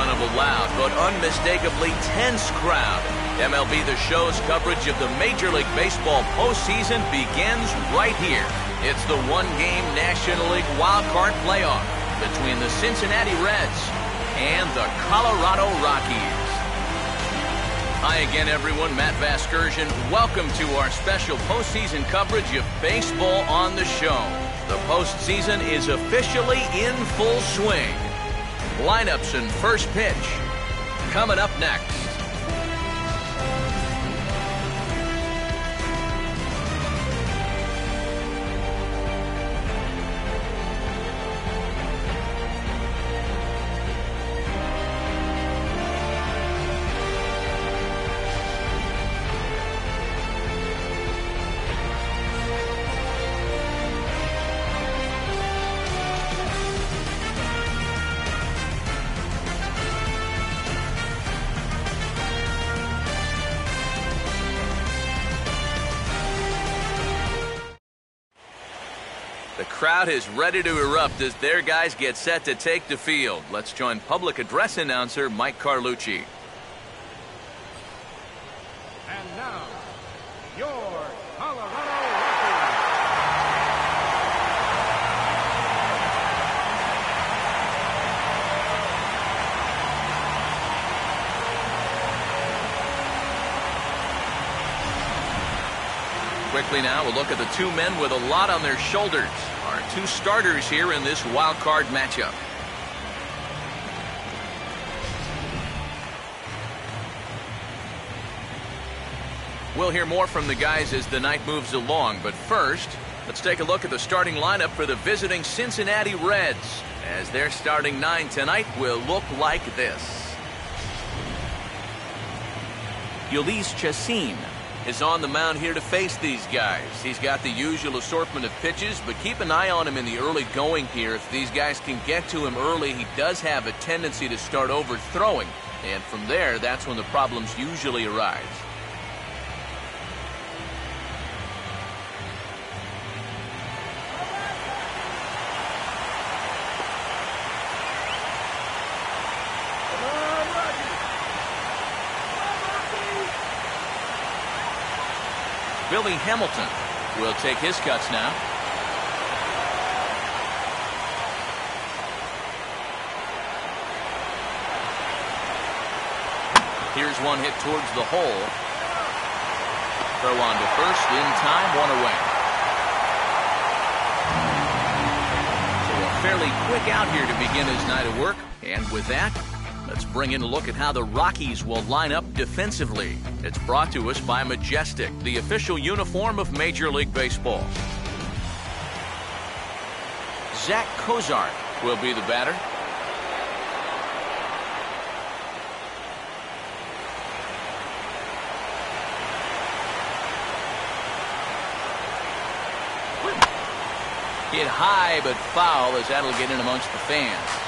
front of a loud but unmistakably tense crowd. MLB The Show's coverage of the Major League Baseball postseason begins right here. It's the one-game National League wildcard playoff between the Cincinnati Reds and the Colorado Rockies. Hi again, everyone. Matt Vasgersian. Welcome to our special postseason coverage of baseball on the show. The postseason is officially in full swing. Lineups and first pitch coming up next. The crowd is ready to erupt as their guys get set to take the field. Let's join public address announcer Mike Carlucci. And now, your Colorado Rockies. Quickly now, we'll look at the two men with a lot on their shoulders. Our two starters here in this wild card matchup. We'll hear more from the guys as the night moves along, but first, let's take a look at the starting lineup for the visiting Cincinnati Reds, as their starting nine tonight will look like this. Ulysses Chacin is on the mound here to face these guys. He's got the usual assortment of pitches, but keep an eye on him in the early going here. If these guys can get to him early, he does have a tendency to start overthrowing, and from there, that's when the problems usually arise. Billy Hamilton will take his cuts now. Here's one hit towards the hole. Throw on to first, in time, one away. So a fairly quick out here to begin his night of work. And with that, let's bring in a look at how the Rockies will line up defensively. It's brought to us by Majestic, the official uniform of Major League Baseball. Zach Kozart will be the batter. Hit high but foul, as that'll get in amongst the fans.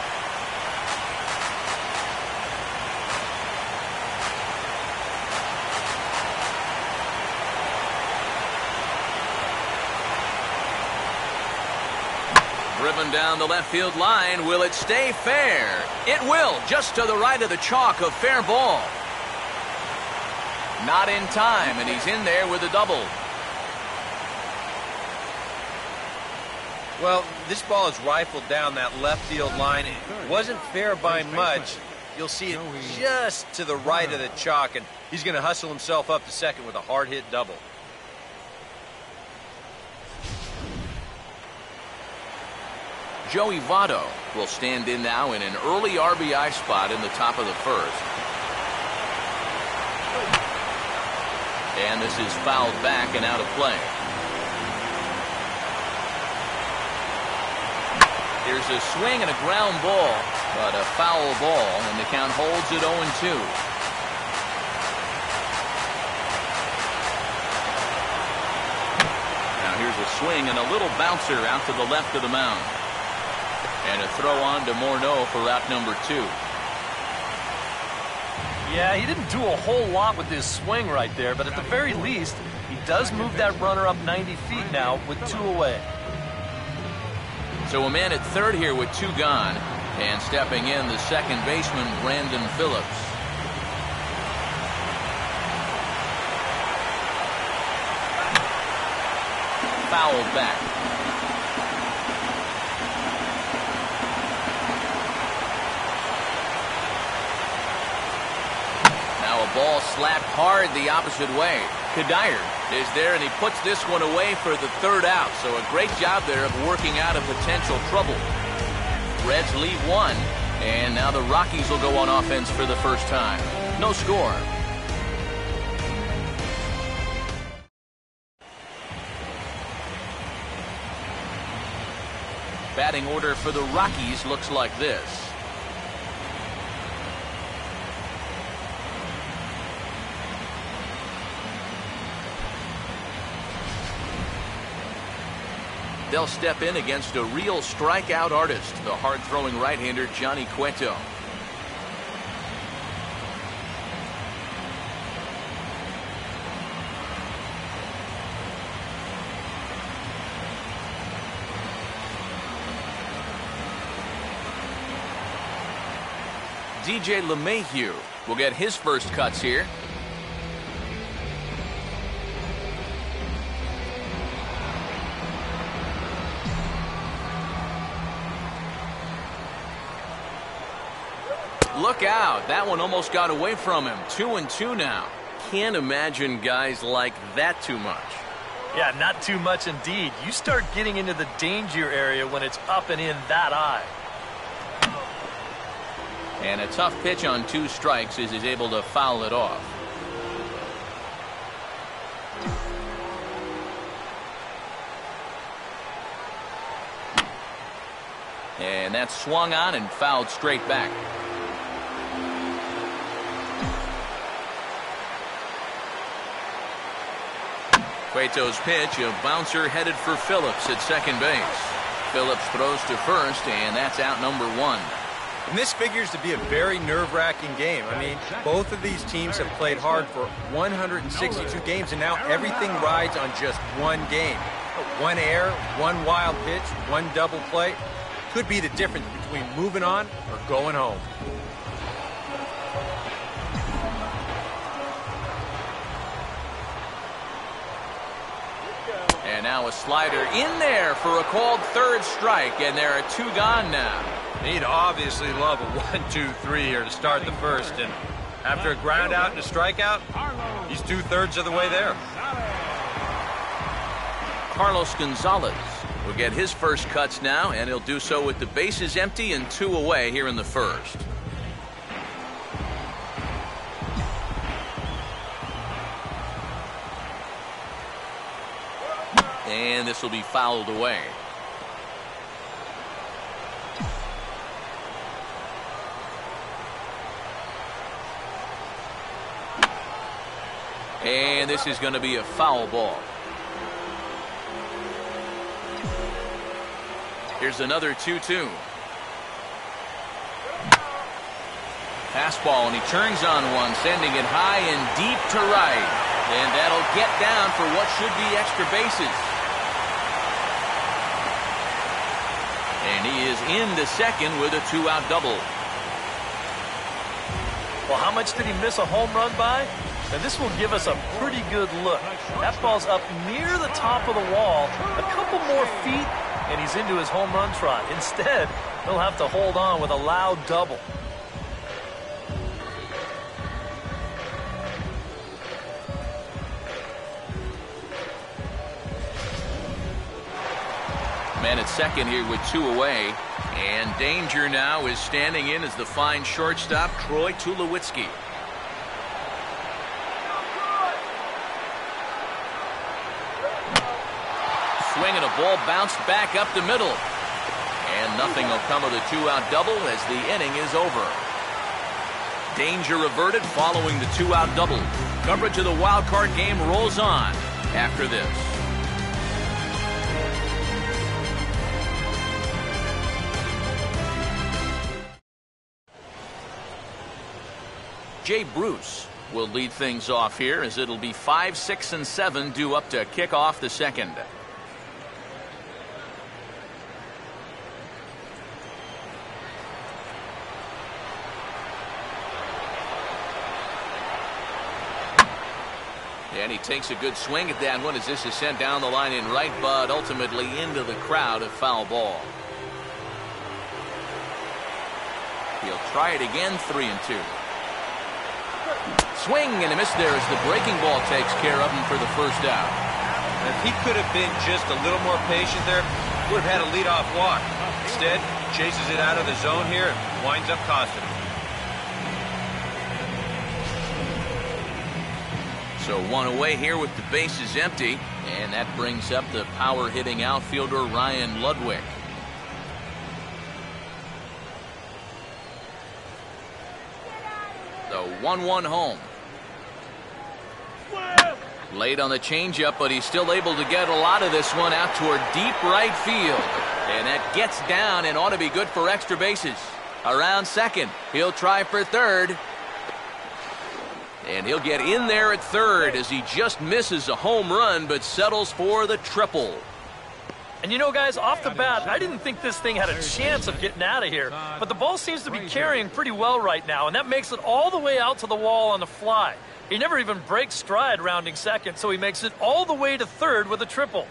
Driven down the left field line. Will it stay fair? It will, just to the right of the chalk, of fair ball. Not in time, and he's in there with a double. Well, this ball is rifled down that left field line. It wasn't fair by much. You'll see it just to the right of the chalk, and he's going to hustle himself up to second with a hard hit double. Joey Votto will stand in now in an early RBI spot in the top of the first. And this is fouled back and out of play. Here's a swing and a ground ball, but a foul ball, and the count holds at 0-2. Now here's a swing and a little bouncer out to the left of the mound. And a throw on to Morneau for route number 2. Yeah, he didn't do a whole lot with his swing right there, but at the very least, he does move that runner up 90 feet now with 2 away. So a man at third here with 2 gone. And stepping in, the second baseman, Brandon Phillips. Fouled back. Now a ball slapped hard the opposite way. Kadire is there, and he puts this one away for the third out. So a great job there of working out of potential trouble. Reds lead one, and now the Rockies will go on offense for the first time. No score. Batting order for the Rockies looks like this. They'll step in against a real strikeout artist, the hard-throwing right-hander Johnny Cueto. DJ LeMahieu will get his first cuts here. Look out. That one almost got away from him. 2-2 now. Can't imagine guys like that too much. Yeah, not too much indeed. You start getting into the danger area when it's up and in that high. And a tough pitch on 2 strikes as he's able to foul it off. And that's swung on and fouled straight back. Cueto's pitch, a bouncer headed for Phillips at second base. Phillips throws to first, and that's out number 1. And this figures to be a very nerve-wracking game. I mean, both of these teams have played hard for 162 games, and now everything rides on just one game. One error, one wild pitch, one double play could be the difference between moving on or going home. And now a slider in there for a called third strike, and there are 2 gone now. He'd obviously love a 1-2-3 here to start the first, and after a ground out and a strikeout, he's 2/3 of the way there. Carlos Gonzalez will get his first cuts now, and he'll do so with the bases empty and 2 away here in the first. And this will be fouled away. And this is going to be a foul ball. Here's another 2-2. Fastball, and he turns on one, sending it high and deep to right. And that'll get down for what should be extra bases. And he is into second with a 2-out double. Well, how much did he miss a home run by? And this will give us a pretty good look. That ball's up near the top of the wall, a couple more feet, and he's into his home run trot. Instead, he'll have to hold on with a loud double. Man at second here with 2 away. And danger now is standing in as the fine shortstop, Troy Tulowitzki. Swing and a ball bounced back up the middle. And nothing will come of the 2-out double as the inning is over. Danger averted following the 2-out double. Coverage of the wild card game rolls on after this. Jay Bruce will lead things off here as it'll be 5, 6, and 7 due up to kick off the second. And he takes a good swing at that one as this is sent down the line in right, but ultimately into the crowd, a foul ball. He'll try it again, 3-2. Swing and a miss there as the breaking ball takes care of him for the first out. If he could have been just a little more patient there, would have had a leadoff walk. Instead, chases it out of the zone here and winds up costing him. So one away here with the bases empty, and that brings up the power-hitting outfielder Ryan Ludwig. The 1-1 home. Late on the changeup, but he's still able to get a lot of this one out toward deep right field. And that gets down and ought to be good for extra bases. Around second, he'll try for third. And he'll get in there at third as he just misses a home run but settles for the triple. And you know, guys, off the bat, I didn't think this thing had a chance of getting out of here. But the ball seems to be carrying pretty well right now, and that makes it all the way out to the wall on the fly. He never even breaks stride rounding second, so he makes it all the way to third with a triple.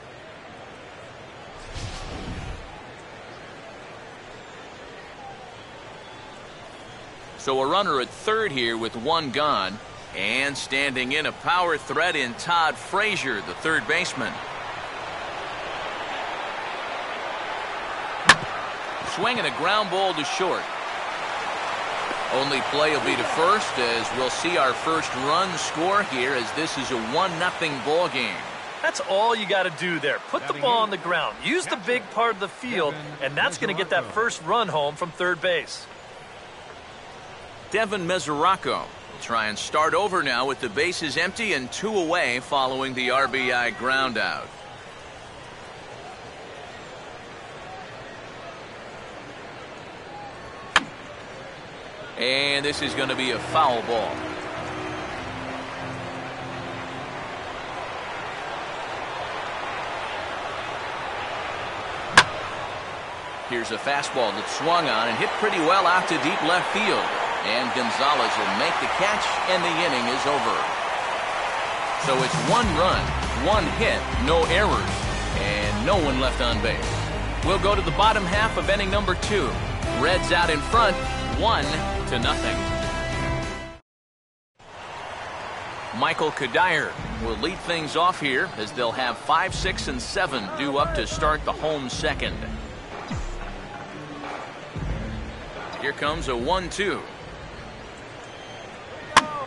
So a runner at third here with one gone. And standing in a power threat in Todd Frazier, the third baseman. Swinging a ground ball to short. Only play will be to first as we'll see our first run score here as this is a 1-0 ball game. That's all you got to do there. Put the ball on the ground. Use the big part of the field, and that's going to get that first run home from third base. Devin Mesoraco will try and start over now with the bases empty and 2 away following the RBI ground out. And this is going to be a foul ball. Here's a fastball that swung on and hit pretty well out to deep left field. And Gonzalez will make the catch, and the inning is over. So it's 1 run, 1 hit, no errors, and no one left on base. We'll go to the bottom half of inning number 2. Reds out in front, 1-0. Michael Kadire will lead things off here as they'll have 5, 6, and 7 due up to start the home second. Here comes a 1-2.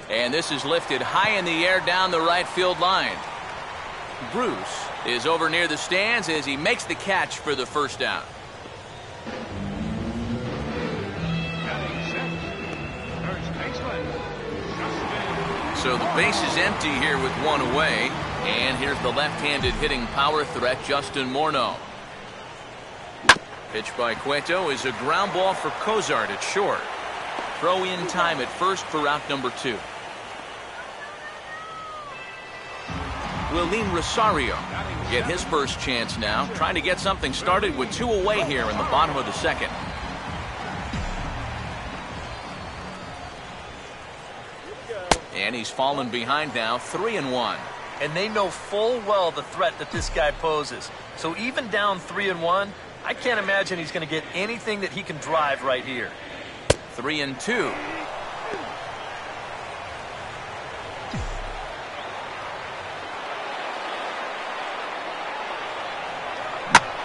And this is lifted high in the air down the right field line. Bruce is over near the stands as he makes the catch for the first out. So the base is empty here with 1 away. And here's the left-handed hitting power threat, Justin Morneau. Pitch by Cueto is a ground ball for Cozart at short. Throw in time at first for out number 2. Willeen Rosario get his first chance now, trying to get something started with 2 away here in the bottom of the second. And he's fallen behind now, 3-1. And they know full well the threat that this guy poses. So even down 3-1, I can't imagine he's going to get anything that he can drive right here. 3-2.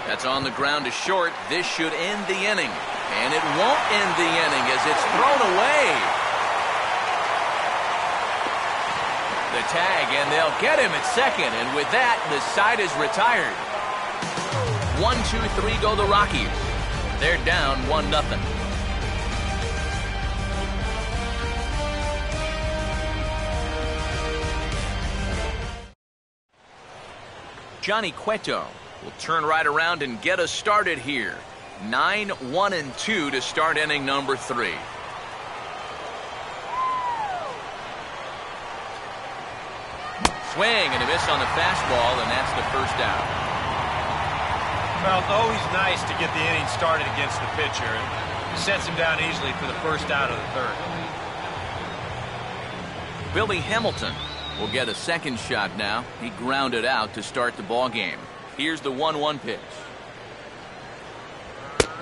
That's on the ground to short. This should end the inning. And it won't end the inning as it's thrown away. The tag, and they'll get him at second. And with that, the side is retired. 1, 2, 3 go the Rockies. They're down 1-0. Johnny Cueto will turn right around and get us started here. 9, 1, and 2 to start inning number 3. Swing and a miss on the fastball, and that's the first out. Well, it's always nice to get the inning started against the pitcher. It sets him down easily for the first out of the third. Billy Hamilton will get a second shot now. He grounded out to start the ball game. Here's the 1-1 pitch.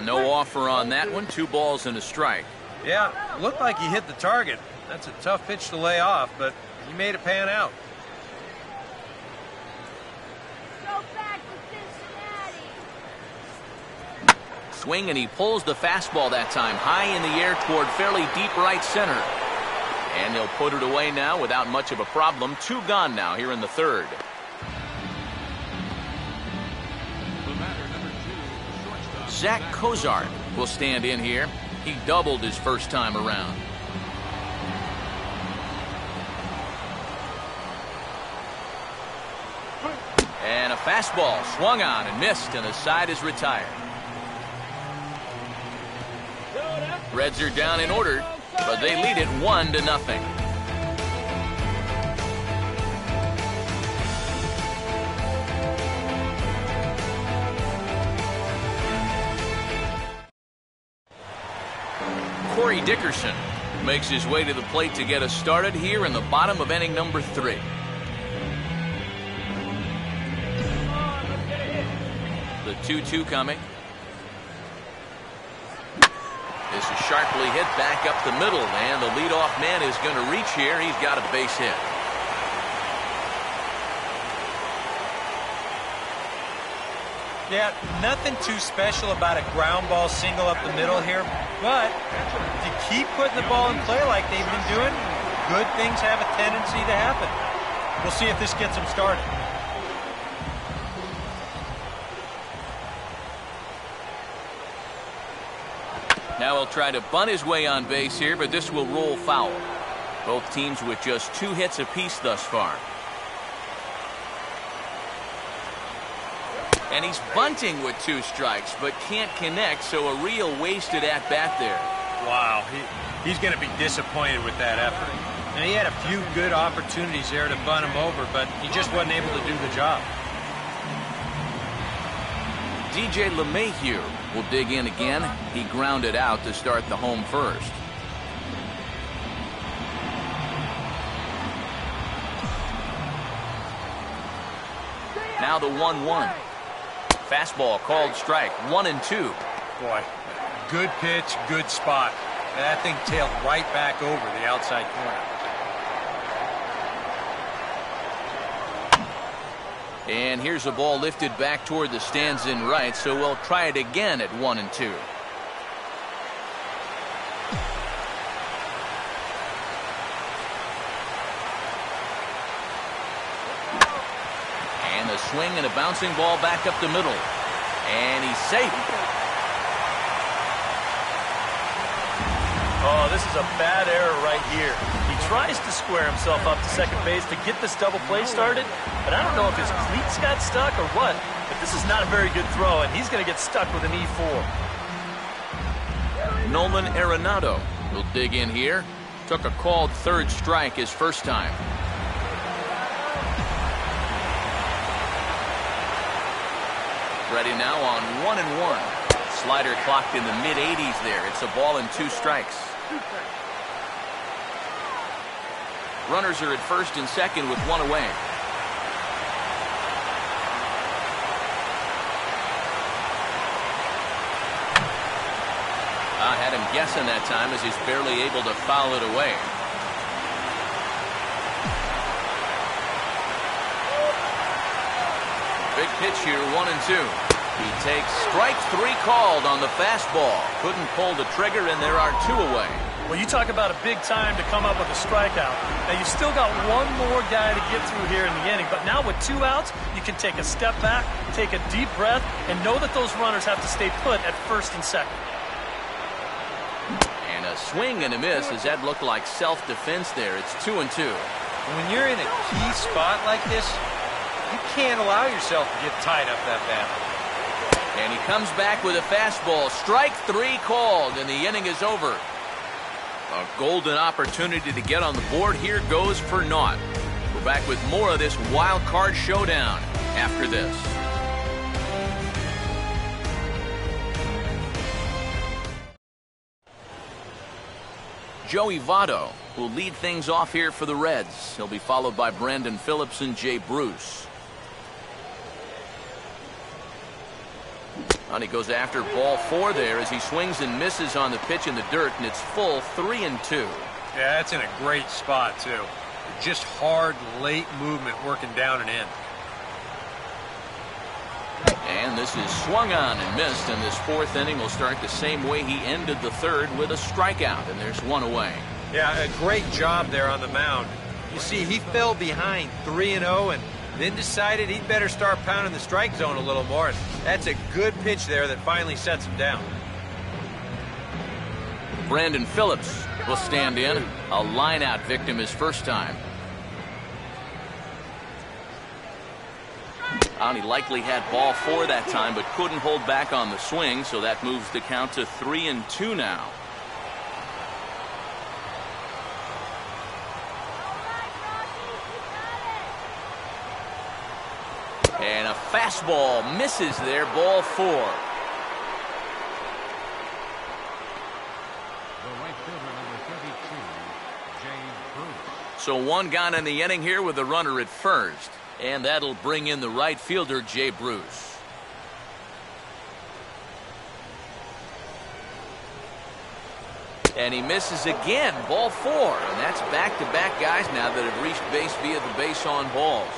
No offer on that one. 2 balls and a strike. Yeah, looked like he hit the target. That's a tough pitch to lay off, but he made it pan out. Go back to Cincinnati. Swing, and he pulls the fastball that time high in the air toward fairly deep right center. And he'll put it away now without much of a problem. 2 gone now here in the 3rd. Zach Cozart will stand in here. He doubled his first time around. And a fastball swung on and missed, and the side is retired. Reds are down in order, but they lead it 1-0. Corey Dickerson makes his way to the plate to get us started here in the bottom of inning number 3. The 2-2 coming. This is sharply hit back up the middle, and the leadoff man is going to reach here. He's got a base hit. Yeah, nothing too special about a ground ball single up the middle here, but if you keep putting the ball in play like they've been doing, good things have a tendency to happen. We'll see if this gets them started. Now he'll try to bunt his way on base here, but this will roll foul. Both teams with just 2 hits apiece thus far. And he's bunting with 2 strikes, but can't connect, so a real wasted at-bat there. Wow, he's going to be disappointed with that effort. And he had a few good opportunities there to bunt him over, but he just wasn't able to do the job. DJ LeMahieu will dig in again. He grounded out to start the home first. Now the 1-1. Fastball called strike. 1-2. Boy, good pitch, good spot. That thing tailed right back over the outside corner. And here's a ball lifted back toward the stands in right, so we'll try it again at 1-2. And a swing and a bouncing ball back up the middle. And he's safe. Oh, this is a bad error right here. He tries to square himself up to second base to get this double play started, but I don't know if his cleats got stuck or what, but this is not a very good throw, and he's going to get stuck with an E4. Nolan Arenado will dig in here. Took a called 3rd strike his first time. Ready now on 1-1. Slider clocked in the mid-80s there. It's a ball and 2 strikes. Runners are at first and second with 1 away. I had him guessing that time as he's barely able to foul it away. Big pitch here, 1-2. He takes strike 3 called on the fastball. Couldn't pull the trigger, and there are 2 away. Well, you talk about a big time to come up with a strikeout. Now, you've still got 1 more guy to get through here in the inning, but now with 2 outs, you can take a step back, take a deep breath, and know that those runners have to stay put at first and second. And a swing and a miss, as that looked like self-defense there. It's 2-2. When you're in a key spot like this, you can't allow yourself to get tied up that bad. And he comes back with a fastball. Strike 3 called, and the inning is over. A golden opportunity to get on the board here goes for naught. We're back with more of this wild card showdown after this. Joey Votto will lead things off here for the Reds. He'll be followed by Brandon Phillips and Jay Bruce. And he goes after ball 4 there as he swings and misses on the pitch in the dirt, and it's full 3-2. Yeah, that's in a great spot, too. Just hard, late movement working down and in. And this is swung on and missed, and this 4th inning will start the same way he ended the 3rd with a strikeout, and there's 1 away. Yeah, a great job there on the mound. You see, he fell behind 3-0 and then decided he'd better start pounding the strike zone a little more. That's a good pitch there that finally sets him down. Brandon Phillips will stand in. A line-out victim his first time. And he likely had ball 4 that time, but couldn't hold back on the swing, so that moves the count to 3-2 now. And a fastball misses there, ball 4. The right fielder, number 32, Jay Bruce. So 1 gone in the inning here with the runner at first. And that'll bring in the right fielder, Jay Bruce. And he misses again, ball 4. And that's back-to-back guys now that have reached base via the base on balls.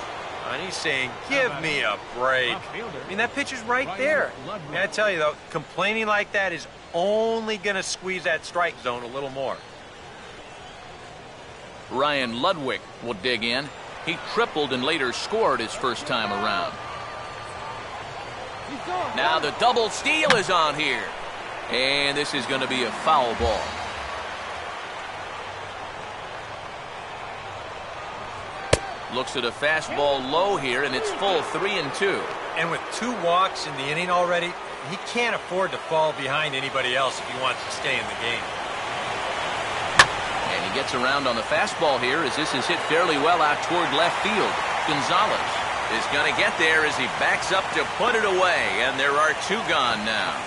And he's saying, give me a break. I mean, that pitch is right there. And I tell you, though, complaining like that is only going to squeeze that strike zone a little more. Ryan Ludwig will dig in. He tripled and later scored his first time around. Now the double steal is on here. And this is going to be a foul ball. Looks at a fastball low here, and it's full 3-2. And with 2 walks in the inning already, he can't afford to fall behind anybody else if he wants to stay in the game. And he gets around on the fastball here as this is hit fairly well out toward left field. Gonzalez is going to get there as he backs up to put it away, and there are 2 gone now.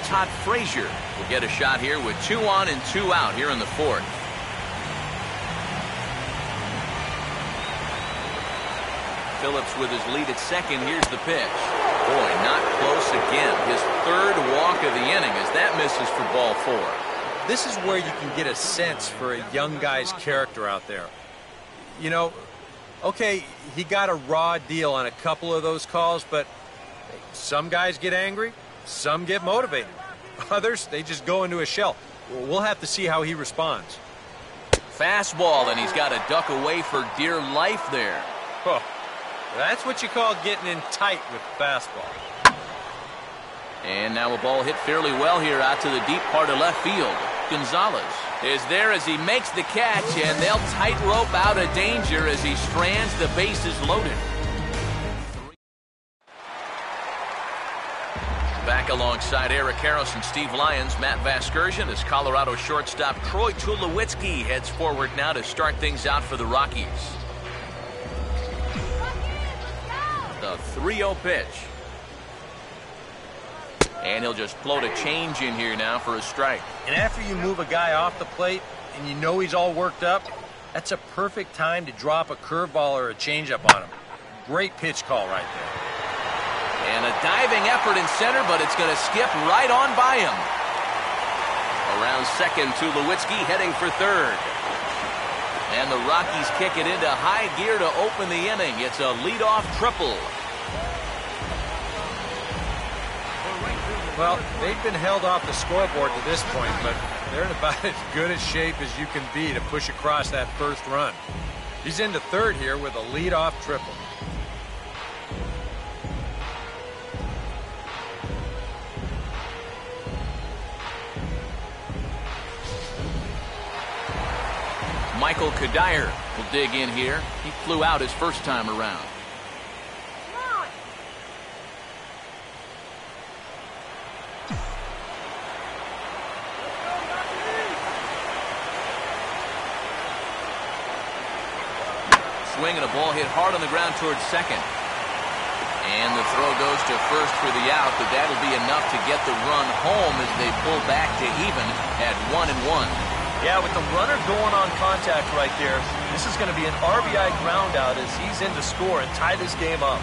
Todd Frazier will get a shot here with 2 on and 2 out here in the 4th. Phillips with his lead at second. Here's the pitch. Boy, not close again. His 3rd walk of the inning as that misses for ball 4. This is where you can get a sense for a young guy's character out there. You know, okay, he got a raw deal on a couple of those calls, but some guys get angry, some get motivated. Others, they just go into a shell. We'll have to see how he responds. Fastball, and he's got to duck away for dear life there. Oh, that's what you call getting in tight with fastball. And now a ball hit fairly well here out to the deep part of left field. Gonzalez is there as he makes the catch, and they'll tightrope out of danger as he strands. The bases loaded. Back alongside Eric Harris and Steve Lyons, Matt Vasgersian as Colorado shortstop Troy Tulowitzki heads forward now to start things out for the Rockies. The 3-0 pitch. And he'll just float a change in here now for a strike. And after you move a guy off the plate and you know he's all worked up, that's a perfect time to drop a curveball or a changeup on him. Great pitch call right there. And a diving effort in center, but it's going to skip right on by him. Around second, Tulowitzki heading for 3rd. And the Rockies kick it into high gear to open the inning. It's a leadoff triple. Well, they've been held off the scoreboard to this point, but they're in about as good a shape as you can be to push across that first run. He's into 3rd here with a leadoff triple. Michael Kadire will dig in here. He flew out his first time around. Swing and a ball hit hard on the ground towards second. And the throw goes to first for the out, but that'll be enough to get the run home as they pull back to even at 1-1. Yeah, with the runner going on contact right there, this is going to be an RBI ground out as he's in to score and tie this game up.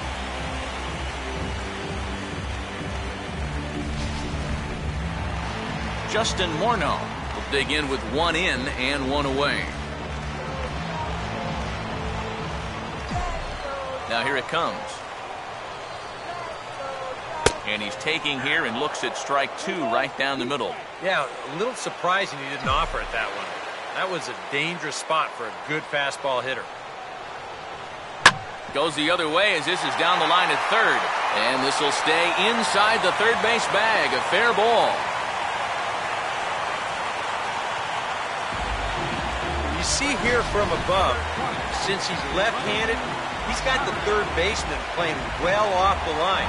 Justin Morneau will dig in with 1 in and 1 away. Now here it comes. And he's taking here and looks at strike 2 right down the middle. Yeah, a little surprising he didn't offer it that one. That was a dangerous spot for a good fastball hitter. Goes the other way as this is down the line at third. And this will stay inside the third base bag. A fair ball. You see here from above, since he's left-handed, he's got the third baseman playing well off the line.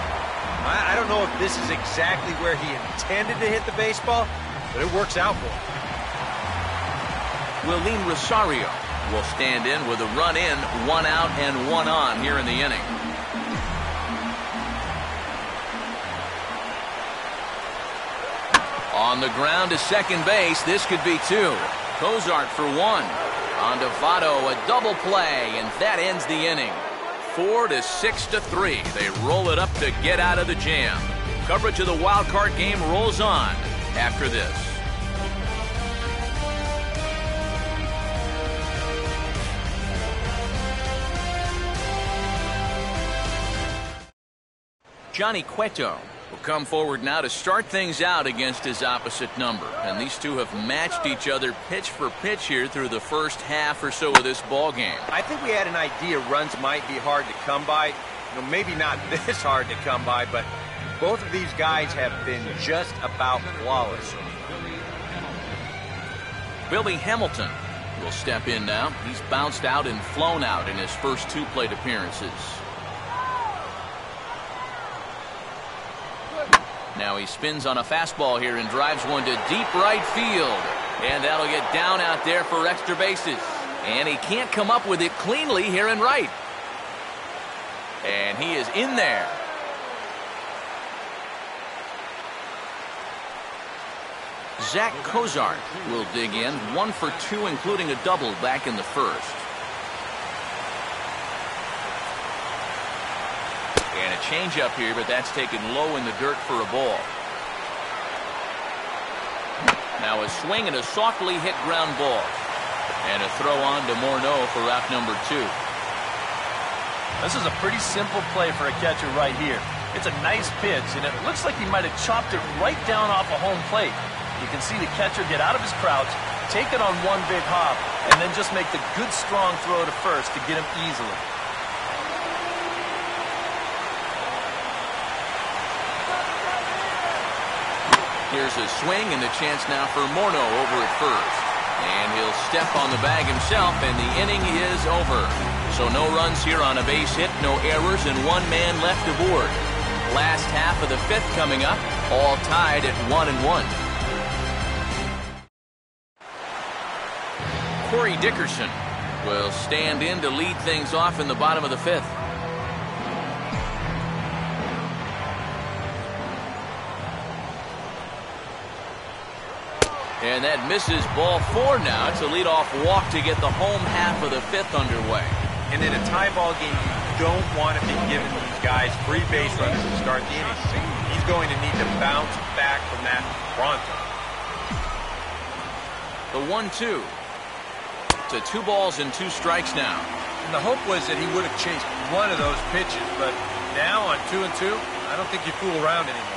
I don't know if this is exactly where he intended to hit the baseball, but it works out for him. Willeen Rosario will stand in with a run in, 1 out and 1 on here in the inning. On the ground to second base, this could be 2. Cozart for 1. On to Votto, a double play, and that ends the inning. 4-6-3. They roll it up to get out of the jam. Coverage of the wild card game rolls on after this. Johnny Cueto will come forward now to start things out against his opposite number. And these two have matched each other pitch for pitch here through the first half or so of this ball game. I think we had an idea runs might be hard to come by. You know, maybe not this hard to come by, but both of these guys have been just about flawless. Billy Hamilton will step in now. He's bounced out and flown out in his first 2 plate appearances. Now he spins on a fastball here and drives one to deep right field. And that'll get down out there for extra bases. And he can't come up with it cleanly here in right. And he is in there. Zach Cozart will dig in, 1 for 2, including a double back in the first. And a changeup here, but that's taken low in the dirt for a ball. Now a swing and a softly hit ground ball. And a throw on to Morneau for out number 2. This is a pretty simple play for a catcher right here. It's a nice pitch, and it looks like he might have chopped it right down off a home plate. You can see the catcher get out of his crouch, take it on one big hop, and then just make the good strong throw to first to get him easily. Here's a swing and a chance now for Morneau over at first. And he'll step on the bag himself, and the inning is over. So no runs here on a base hit, no errors, and 1 man left aboard. Last half of the 5th coming up, all tied at 1-1. Corey Dickerson will stand in to lead things off in the bottom of the 5th. And that misses ball 4 now. It's a leadoff walk to get the home half of the 5th underway. And in a tie ball game, you don't want to be giving these guys free base runners to start the inning. He's going to need to bounce back from that pronto. The 1-2. To 2 balls and 2 strikes now. And the hope was that he would have chased one of those pitches, but now on 2-2, I don't think you fool around anymore.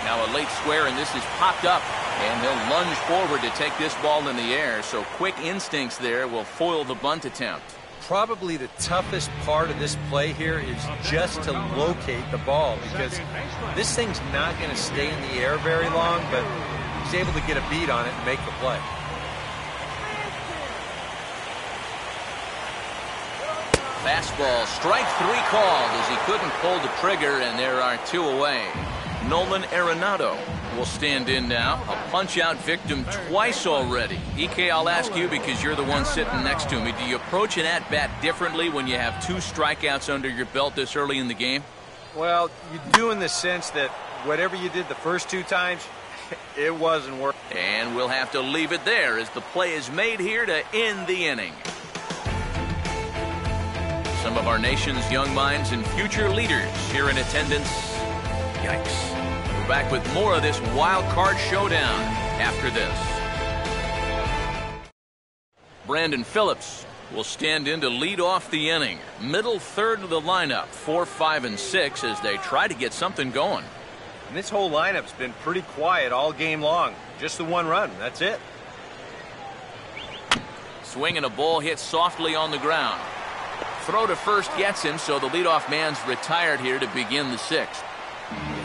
Now a late square, and this is popped up, and he'll lunge forward to take this ball in the air. So quick instincts there will foil the bunt attempt. Probably the toughest part of this play here is just to locate the ball, because this thing's not going to stay in the air very long, but he's able to get a beat on it and make the play. Fastball, strike 3 called as he couldn't pull the trigger, and there are 2 away. Nolan Arenado will stand in now. A punch-out victim twice already. EK, I'll ask you because you're the one sitting next to me. Do you approach an at-bat differently when you have 2 strikeouts under your belt this early in the game? Well, you do in the sense that whatever you did the first 2 times, it wasn't working. And we'll have to leave it there as the play is made here to end the inning. Some of our nation's young minds and future leaders here in attendance. Yikes. We're back with more of this wild card showdown after this. Brandon Phillips will stand in to lead off the inning. Middle third of the lineup, 4, 5, and 6 as they try to get something going. And this whole lineup's been pretty quiet all game long. Just the 1 run. That's it. Swing and a ball hit softly on the ground. Throw to first gets him, so the leadoff man's retired here to begin the 6th.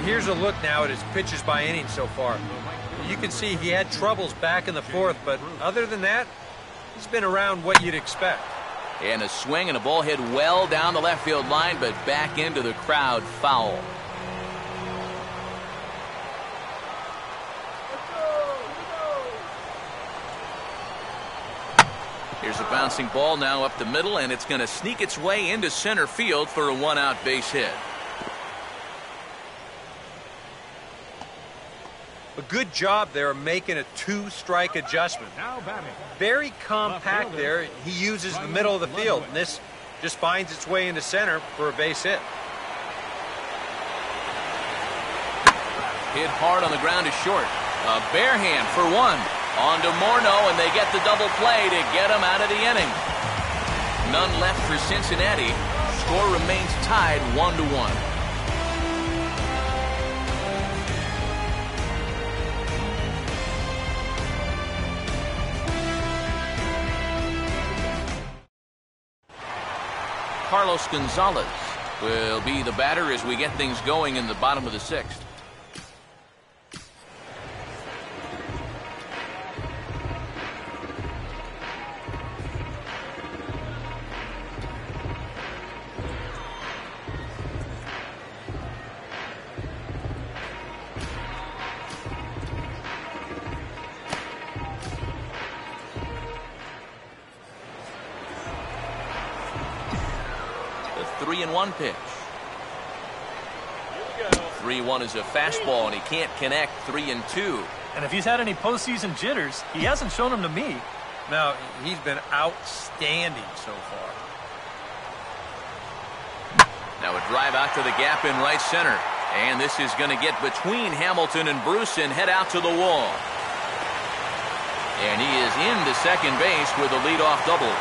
Here's a look now at his pitches by inning so far. You can see he had troubles back in the 4th, but other than that, he's been around what you'd expect. And a swing and a ball hit well down the left field line, but back into the crowd, foul. Here's a bouncing ball now up the middle, and it's going to sneak its way into center field for a 1-out base hit. A good job there of making a 2-strike adjustment. Now batting. Very compact there. He uses the middle of the field, and this just finds its way into center for a base hit. Hit hard on the ground to short. A bare hand for 1. On to Morneau, and they get the double play to get him out of the inning. None left for Cincinnati. Score remains tied 1-1. Carlos Gonzalez will be the batter as we get things going in the bottom of the 6th. The 3-1 pitch. 3-1 is a fastball, and he can't connect. 3-2. And if he's had any postseason jitters, he hasn't shown them to me. No, he's been outstanding so far. Now a drive out to the gap in right center. And this is going to get between Hamilton and Bruce and head out to the wall. And he is into second base with a leadoff double.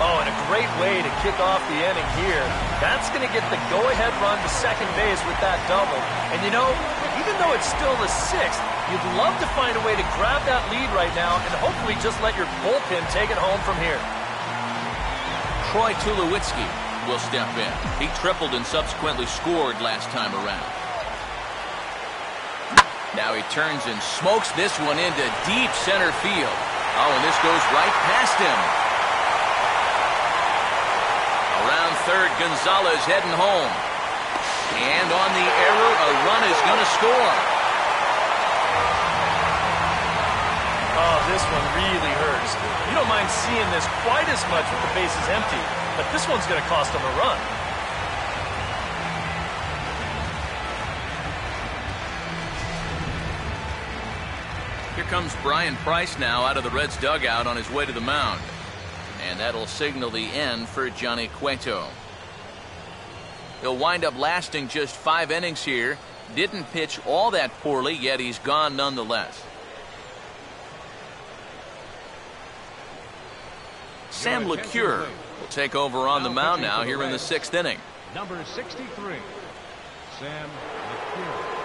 Oh, and a great way to kick off the inning here. That's going to get the go-ahead run to second base with that double. And you know, even though it's still the 6th, you'd love to find a way to grab that lead right now and hopefully just let your bullpen take it home from here. Troy Tulowitzki will step in. He tripled and subsequently scored last time around. Now he turns and smokes this one into deep center field. Oh, and this goes right past him. Around third, Gonzalez heading home. And on the error, a run is going to score. Oh, this one really hurts. You don't mind seeing this quite as much with the bases empty, but this one's going to cost him a run. Here comes Brian Price now out of the Reds dugout on his way to the mound. And that'll signal the end for Johnny Cueto. He'll wind up lasting just 5 innings here. Didn't pitch all that poorly, yet he's gone nonetheless. Sam LeCure will take over on the mound now here in the 6th inning. Number 63, Sam LeCure.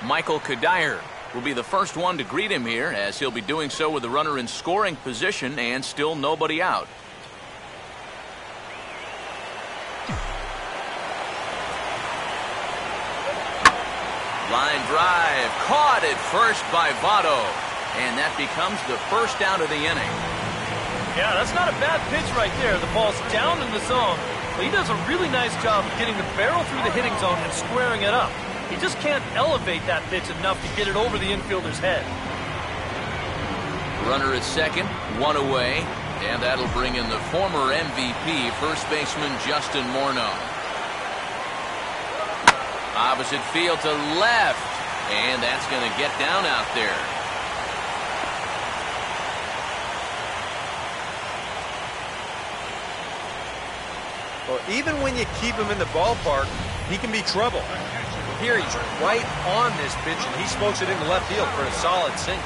Michael Kadire will be the first one to greet him here, as he'll be doing so with the runner in scoring position and still nobody out. Line drive, caught at first by Votto. And that becomes the first out of the inning. Yeah, that's not a bad pitch right there. The ball's down in the zone. But he does a really nice job of getting the barrel through the hitting zone and squaring it up. He just can't elevate that pitch enough to get it over the infielder's head. Runner at second, one away. And that'll bring in the former MVP, first baseman Justin Morneau. Opposite field to left. And that's going to get down out there. Well, even when you keep him in the ballpark, he can be trouble. Well, here he's right on this pitch, and he smokes it into left field for a solid single.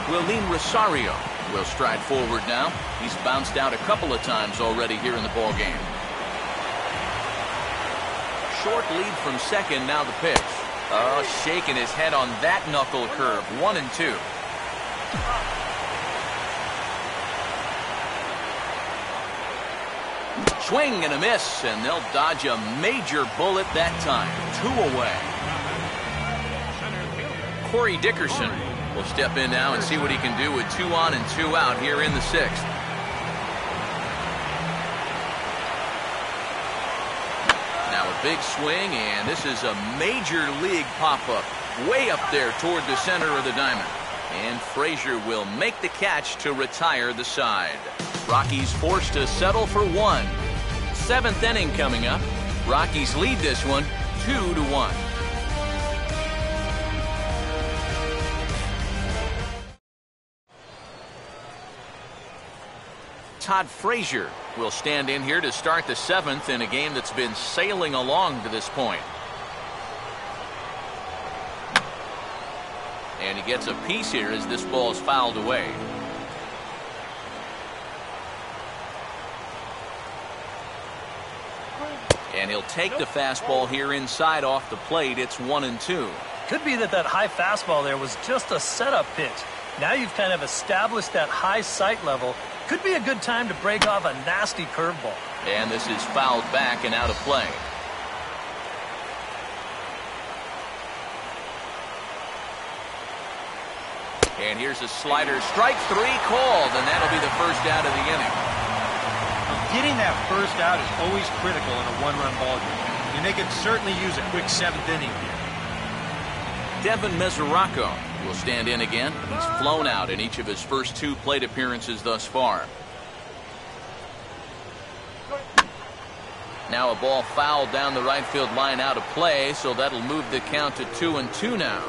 Willeen Rosario will stride forward now. He's bounced out a couple of times already here in the ballgame. Short lead from second, now the pitch. Oh, shaking his head on that knuckle curve. 1-2. Swing and a miss, and they'll dodge a major bullet that time. 2 away. Corey Dickerson will step in now and see what he can do with 2 on and 2 out here in the 6th. Now a big swing, and this is a major league pop-up way up there toward the center of the diamond. And Frazier will make the catch to retire the side. Rockies forced to settle for 1. 7th inning coming up. Rockies lead this one 2-1. Todd Frazier will stand in here to start the 7th in a game that's been sailing along to this point. And he gets a piece here as this ball is fouled away. And he'll take the fastball here inside off the plate. It's 1-2. Could be that high fastball there was just a setup pitch. Now you've kind of established that high sight level. Could be a good time to break off a nasty curveball. And this is fouled back and out of play. And here's a slider. Strike 3 called, and that'll be the first out of the inning. Getting that first out is always critical in a one-run ballgame, and they could certainly use a quick 7th inning here. Devin Mesoraco will stand in again. He's flown out in each of his first 2 plate appearances thus far. Now a ball fouled down the right field line out of play, so that'll move the count to 2-2 now.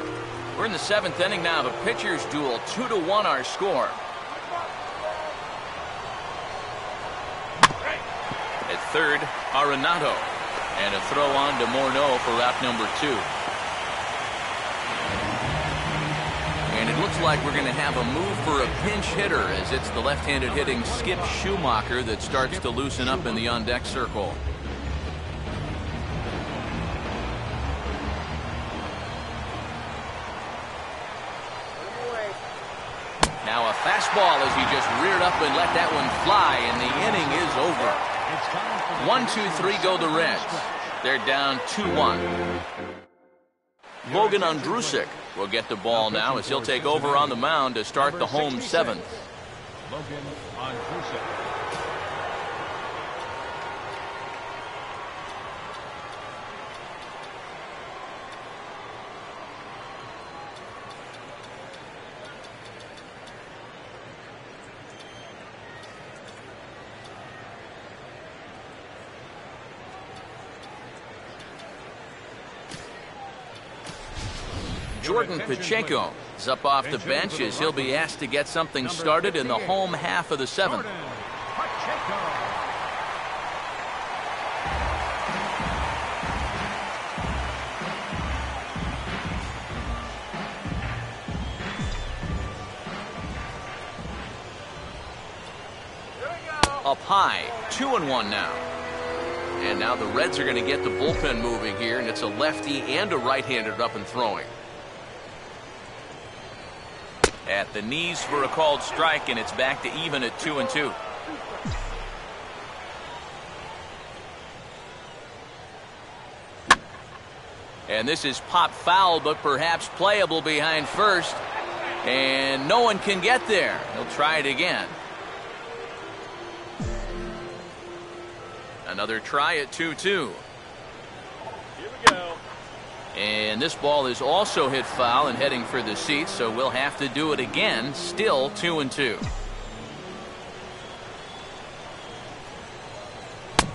We're in the 7th inning now. The pitchers duel. 2-1 our score. At third, Arenado. And a throw on to Morneau for out number 2. And it looks like we're going to have a move for a pinch hitter, as it's the left-handed hitting Skip Schumacher that starts to loosen up in the on-deck circle. Now a fastball as he just reared up and let that one fly, and the inning is over. 1-2-3 go the Reds. They're down 2-1. Logan Ondrusek will get the ball now as he'll take over on the mound to start the home 7th. Logan Ondrusek. Jordan Pacheco is up off the bench as he'll be asked to get something started in the home half of the 7th. Up high, 2-1 now. And now the Reds are going to get the bullpen moving here, and it's a lefty and a right-hander up and throwing. At the knees for a called strike, and it's back to even at 2-2. And this is pop foul, but perhaps playable behind first. And no one can get there. He'll try it again. Another try at 2-2. Here we go. And this ball is also hit foul and heading for the seats, so we'll have to do it again. Still 2-2.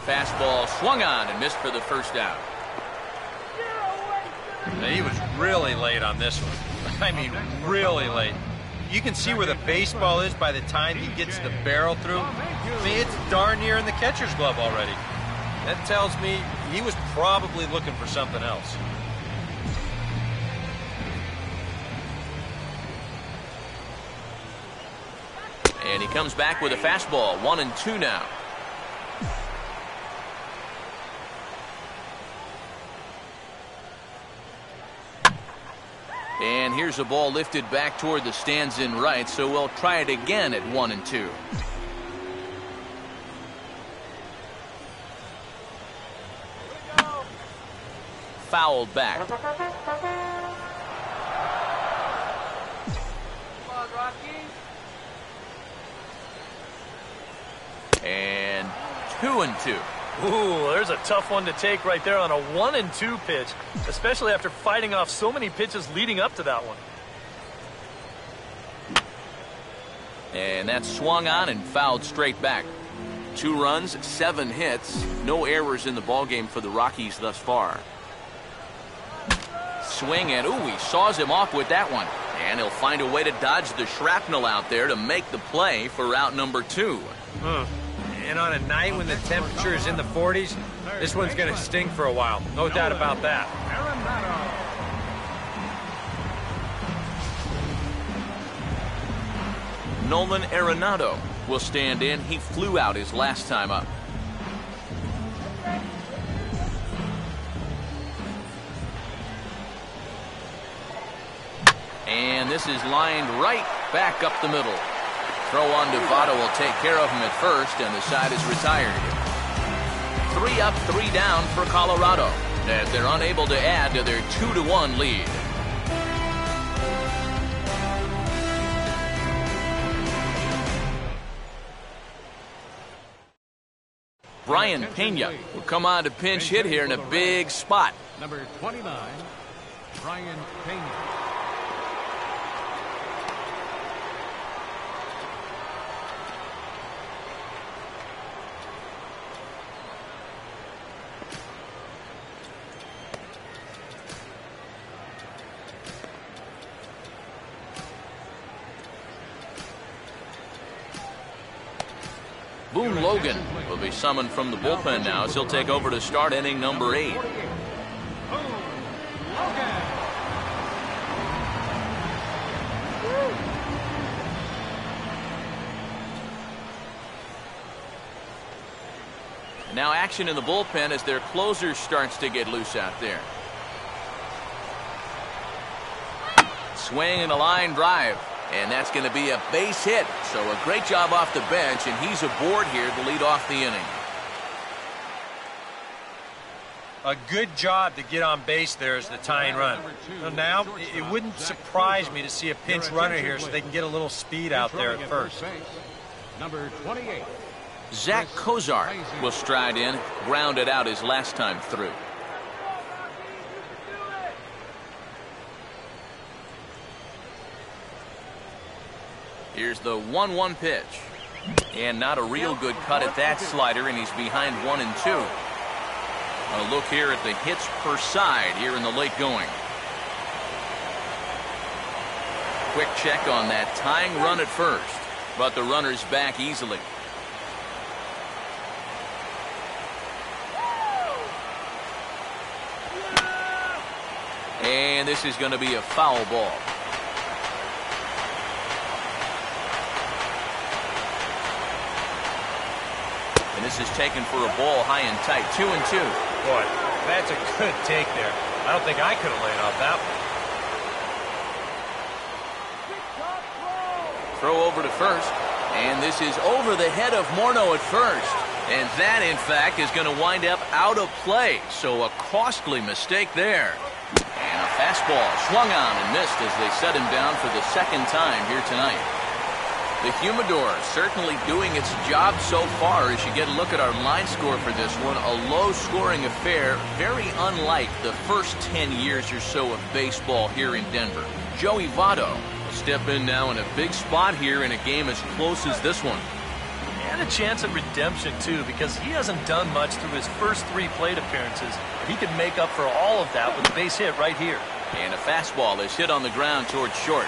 Fastball swung on and missed for the first out. He was really late on this one. I mean, really late. You can see where the baseball is by the time he gets the barrel through. I mean, it's darn near in the catcher's glove already. That tells me he was probably looking for something else. And he comes back with a fastball. 1-2 now. And here's a ball lifted back toward the stands in right, so we'll try it again at 1-2. Fouled back. Come on, Rockies. And 2-2. Ooh, there's a tough one to take right there on a 1-2 pitch, especially after fighting off so many pitches leading up to that one. And that's swung on and fouled straight back. 2 runs, 7 hits, no errors in the ballgame for the Rockies thus far. Swing and he saws him off with that one. And he'll find a way to dodge the shrapnel out there to make the play for out number 2. And on a night when the temperature is in the 40s, this one's going to sting for a while. No doubt about that. Nolan Arenado will stand in. He flew out his last time up. And this is lined right back up the middle. Throw on to Votto will take care of him at first, and the side is retired. 3 up, 3 down for Colorado, as they're unable to add to their 2-1 lead. Brian Pena will come on to pinch hit here in a big spot. Number 29, Brian Pena. Boone Logan will be summoned from the bullpen now as he'll take over to start inning number 8. Now action in the bullpen as their closer starts to get loose out there. Swing and a line drive. And that's going to be a base hit. So a great job off the bench, and he's aboard here to lead off the inning. A good job to get on base there as the tying run. Now, it wouldn't surprise me to see a pinch runner here so they can get a little speed out there at first. Number 28. Zach Kozar will stride in, grounded out his last time through. Here's the 1-1 pitch. And not a real good cut at that slider, and he's behind 1-2. A look here at the hits per side here in the late going. Quick check on that tying run at first, but the runner's back easily. And this is going to be a foul ball. And this is taken for a ball high and tight. 2-2. Boy, that's a good take there. I don't think I could have laid off that one. Throw over to first. And this is over the head of Morneau at first. And that, in fact, is going to wind up out of play. So a costly mistake there. fastball swung on and missed as they set him down for the second time here tonight. The Humidor certainly doing its job so far as you get a look at our line score for this one. A low-scoring affair, very unlike the first 10 years or so of baseball here in Denver. Joey Votto will step in now in a big spot here in a game as close as this one. And a chance at redemption, too, because he hasn't done much through his first 3 plate appearances. He could make up for all of that with a base hit right here. And a fastball is hit on the ground towards short.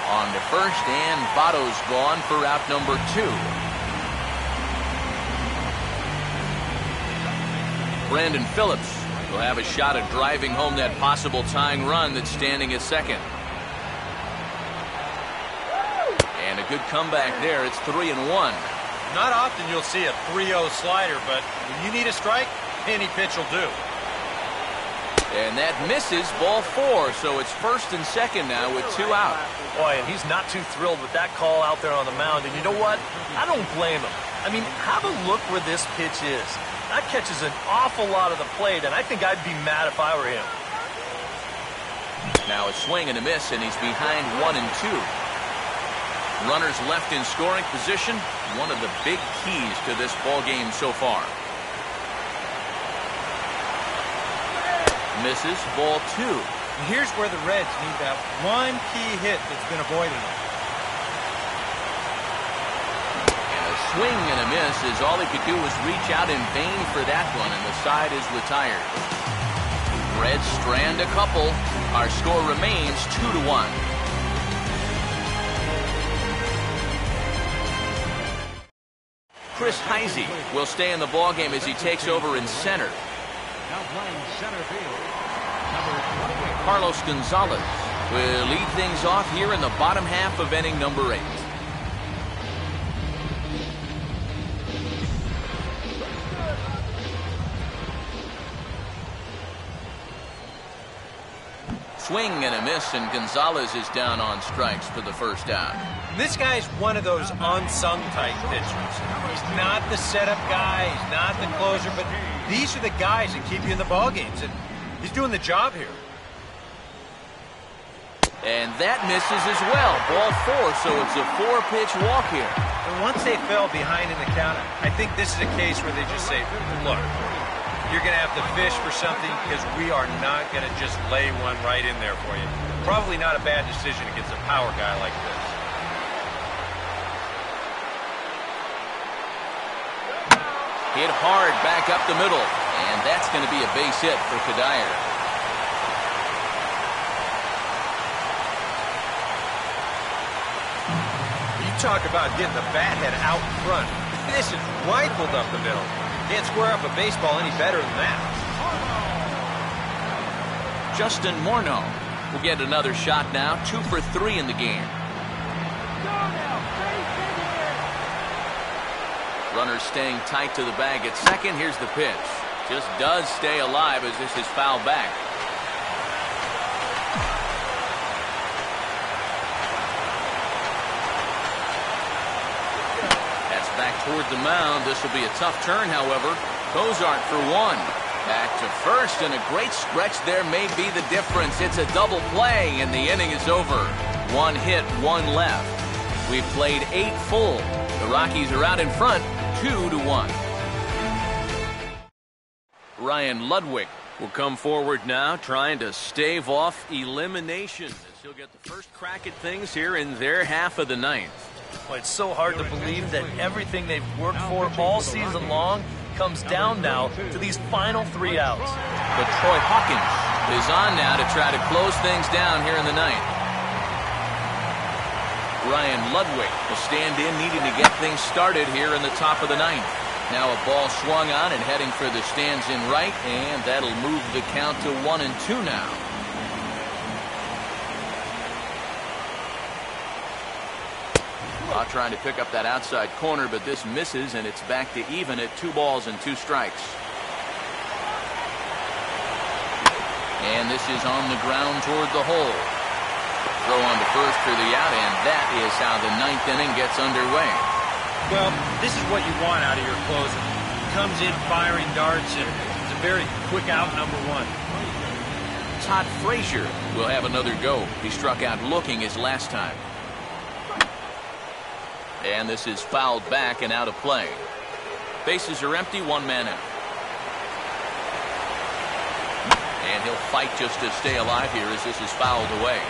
On to first, and Votto's gone for out number 2. Brandon Phillips will have a shot at driving home that possible tying run that's standing at second. And a good comeback there. It's 3-1. Not often you'll see a 3-0 slider, but when you need a strike, any pitch will do. And that misses, ball 4, so it's first and second now with 2 out. Boy, and he's not too thrilled with that call out there on the mound. And you know what? I don't blame him. I mean, have a look where this pitch is. That catches an awful lot of the plate, and I think I'd be mad if I were him. Now a swing and a miss, and he's behind 1 and 2. Runners left in scoring position, one of the big keys to this ball game so far. Misses, ball 2. And here's where the Reds need that one key hit that's been avoiding them. And a swing and a miss as all he could do was reach out in vain for that one, and the side is retired. Reds strand a couple. Our score remains 2-1. Chris Heisey will stay in the ballgame as he takes over in center. Now playing center field, number 28. Carlos Gonzalez will lead things off here in the bottom half of inning number 8. Swing and a miss, and Gonzalez is down on strikes for the first out. This guy's one of those unsung type pitchers. He's not the setup guy, he's not the closer, but these are the guys that keep you in the ball games, and he's doing the job here. And that misses as well. Ball 4, so it's a 4-pitch walk here. And once they fell behind in the count, I think this is a case where they just say, look, you're going to have to fish for something because we are not going to just lay one right in there for you. Probably not a bad decision against a power guy like this. Hit hard back up the middle, and that's going to be a base hit for Kadire. You talk about getting the bat head out in front. This is rifled up the middle. Can't square up a baseball any better than that. Justin Morneau will get another shot now, 2 for 3 in the game. Runners staying tight to the bag at second. Here's the pitch. Just does stay alive as this is fouled back. That's back toward the mound. This will be a tough turn, however. Cozart for 1. Back to first, and a great stretch there may be the difference. It's a double play, and the inning is over. 1 hit, 1 left. We've played 8 full. The Rockies are out in front, 2-1. Ryan Ludwig will come forward now, trying to stave off elimination as he'll get the first crack at things here in their half of the 9th. Well, it's so hard to believe that everything they've worked for all season long comes down now to these final 3 outs. But Troy Hawkins is on now to try to close things down here in the 9th. Ryan Ludwig will stand in, needing to get things started here in the top of the 9th. Now a ball swung on and heading for the stands in right, and that'll move the count to 1-2 now. Well, trying to pick up that outside corner, but this misses, and it's back to even at 2 balls and 2 strikes. And this is on the ground toward the hole. Throw on to first for the out, and that is how the 9th inning gets underway. Well, this is what you want out of your closer. Comes in firing darts, and it's a very quick out, number 1. Todd Frazier will have another go. He struck out looking his last time. And this is fouled back and out of play. Bases are empty, one man out. And he'll fight just to stay alive here as this is fouled away.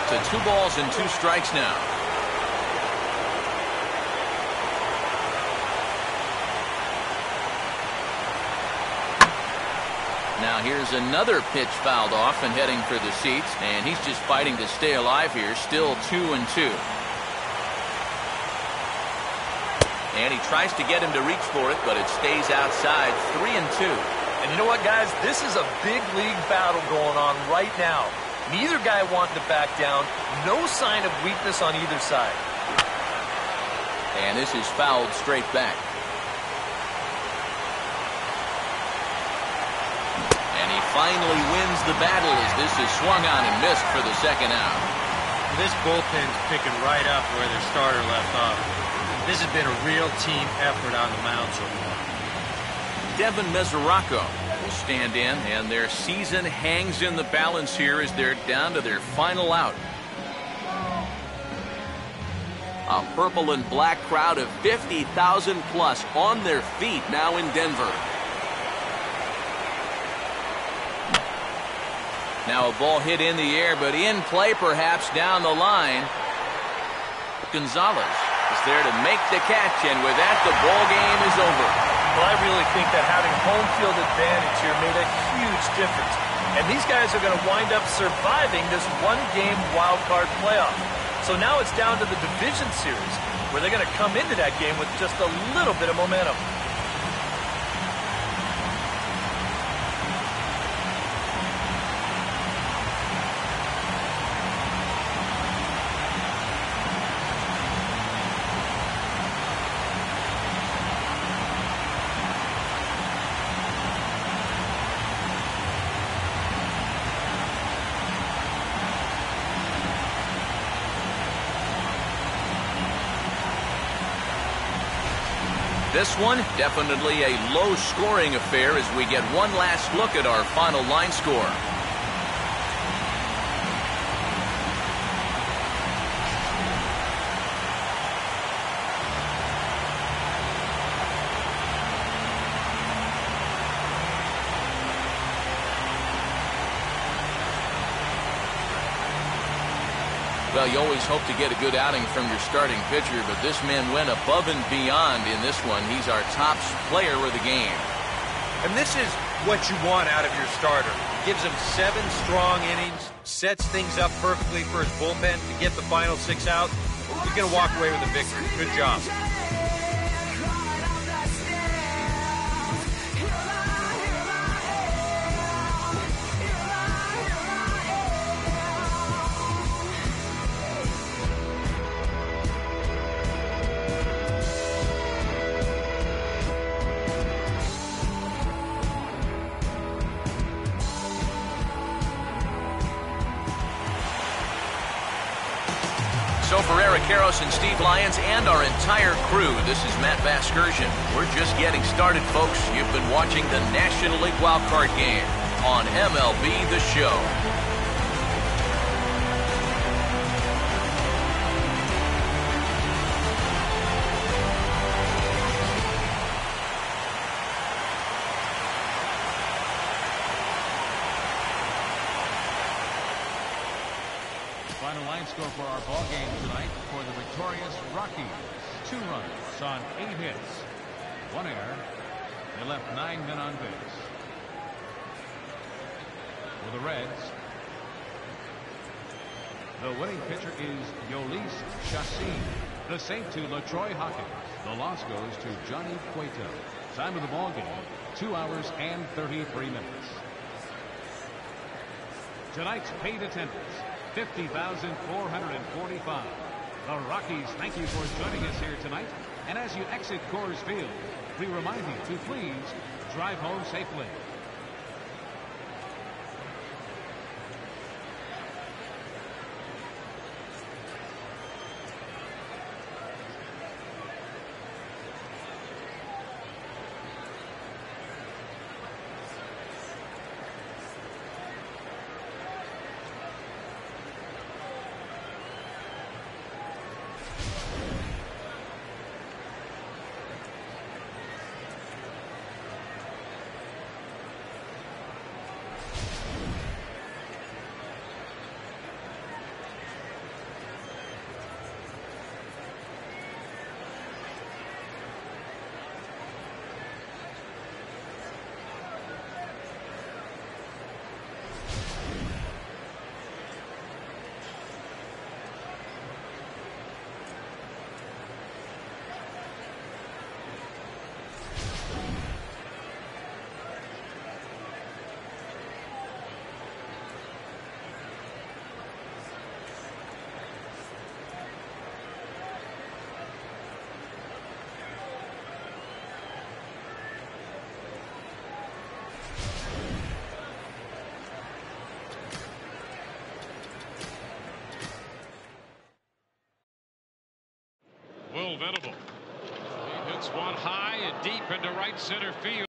To 2 balls and 2 strikes now. Now here's another pitch fouled off and heading for the seats, and he's just fighting to stay alive here. Still 2-2. And he tries to get him to reach for it, but it stays outside. 3-2. And you know what, guys? This is a big league battle going on right now. Neither guy wanting to back down. No sign of weakness on either side. And this is fouled straight back. And he finally wins the battle as this is swung on and missed for the second out. This bullpen's picking right up where their starter left off. This has been a real team effort on the mound so far. Devin Mesoraco will stand in, and their season hangs in the balance here as they're down to their final out. A purple and black crowd of 50,000 plus on their feet now in Denver. Now a ball hit in the air, but in play perhaps down the line. Gonzalez is there to make the catch, and with that the ball game is over. Well, I really think that having home field advantage here made a huge difference. And these guys are going to wind up surviving this one-game wild card playoff. So now it's down to the division series, where they're going to come into that game with just a little bit of momentum. This one, definitely a low-scoring affair as we get one last look at our final line score. Well, you always hope to get a good outing from your starting pitcher, but this man went above and beyond in this one. He's our top player of the game. And this is what you want out of your starter. Gives him 7 strong innings, sets things up perfectly for his bullpen to get the final 6 out. He's going to walk away with a victory. Good job. So for Eric Karros and Steve Lyons and our entire crew, this is Matt Vasgersian. We're just getting started, folks. You've been watching the National League Wildcard Game on MLB The Show. Final line score for our ball game tonight for the victorious Rockies. 2 runs on 8 hits. 1 error. They left 9 men on base. For the Reds, the winning pitcher is Yolis Chassin. The save to LaTroy Hawkins. The loss goes to Johnny Cueto. Time of the ball game, 2 hours and 33 minutes. Tonight's paid attendance, 50,445. The Rockies thank you for joining us here tonight. And as you exit Coors Field, we remind you to please drive home safely. Will Venable. He hits one high and deep into right center field.